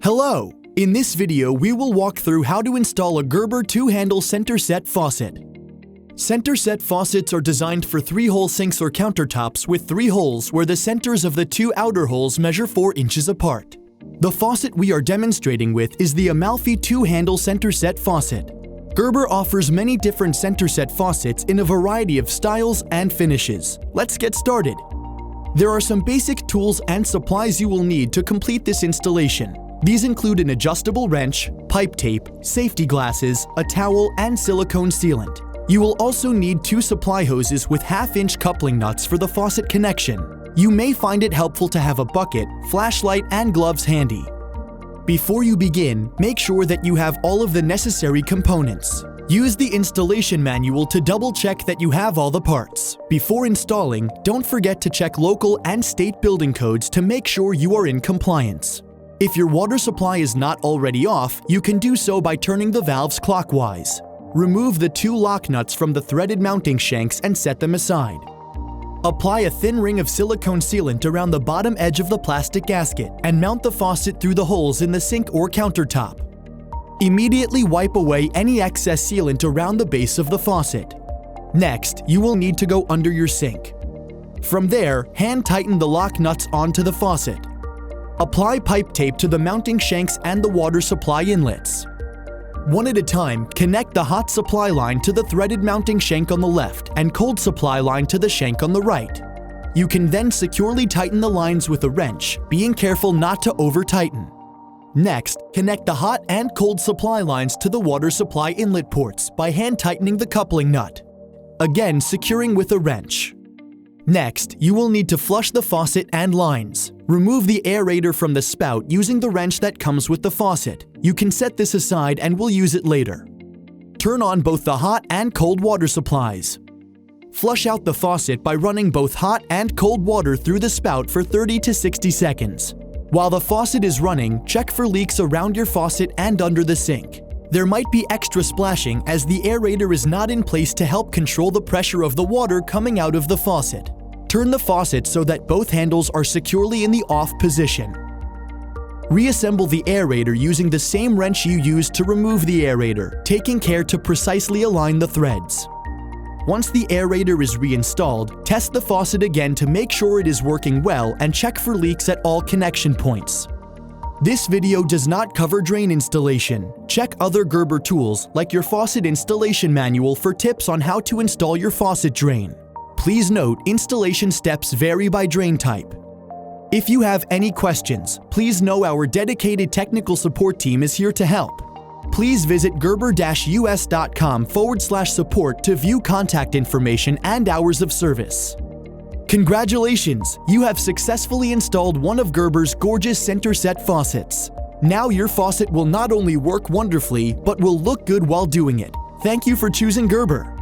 Hello! In this video, we will walk through how to install a Gerber 2-handle Centerset faucet. Centerset faucets are designed for 3-hole sinks or countertops with 3 holes where the centers of the 2 outer holes measure 4 inches apart. The faucet we are demonstrating with is the Amalfi 2-handle Centerset faucet. Gerber offers many different Centerset faucets in a variety of styles and finishes. Let's get started. There are some basic tools and supplies you will need to complete this installation. These include an adjustable wrench, pipe tape, safety glasses, a towel, and silicone sealant. You will also need 2 supply hoses with 1/2-inch coupling nuts for the faucet connection. You may find it helpful to have a bucket, flashlight, and gloves handy. Before you begin, make sure that you have all of the necessary components. Use the installation manual to double-check that you have all the parts. Before installing, don't forget to check local and state building codes to make sure you are in compliance. If your water supply is not already off, you can do so by turning the valves clockwise. Remove the 2 lock nuts from the threaded mounting shanks and set them aside. Apply a thin ring of silicone sealant around the bottom edge of the plastic gasket and mount the faucet through the holes in the sink or countertop. Immediately wipe away any excess sealant around the base of the faucet. Next, you will need to go under your sink. From there, hand tighten the lock nuts onto the faucet. Apply pipe tape to the mounting shanks and the water supply inlets. One at a time, connect the hot supply line to the threaded mounting shank on the left and cold supply line to the shank on the right. You can then securely tighten the lines with a wrench, being careful not to over-tighten. Next, connect the hot and cold supply lines to the water supply inlet ports by hand tightening the coupling nut. Again, securing with a wrench. Next, you will need to flush the faucet and lines. Remove the aerator from the spout using the wrench that comes with the faucet. You can set this aside and we'll use it later. Turn on both the hot and cold water supplies. Flush out the faucet by running both hot and cold water through the spout for 30 to 60 seconds. While the faucet is running, check for leaks around your faucet and under the sink. There might be extra splashing as the aerator is not in place to help control the pressure of the water coming out of the faucet. Turn the faucet so that both handles are securely in the off position. Reassemble the aerator using the same wrench you used to remove the aerator, taking care to precisely align the threads. Once the aerator is reinstalled, test the faucet again to make sure it is working well and check for leaks at all connection points. This video does not cover drain installation. Check other Gerber tools like your faucet installation manual for tips on how to install your faucet drain. Please note, installation steps vary by drain type. If you have any questions, please know our dedicated technical support team is here to help. Please visit gerber-us.com/support to view contact information and hours of service. Congratulations! You have successfully installed one of Gerber's gorgeous Centerset faucets. Now your faucet will not only work wonderfully, but will look good while doing it. Thank you for choosing Gerber.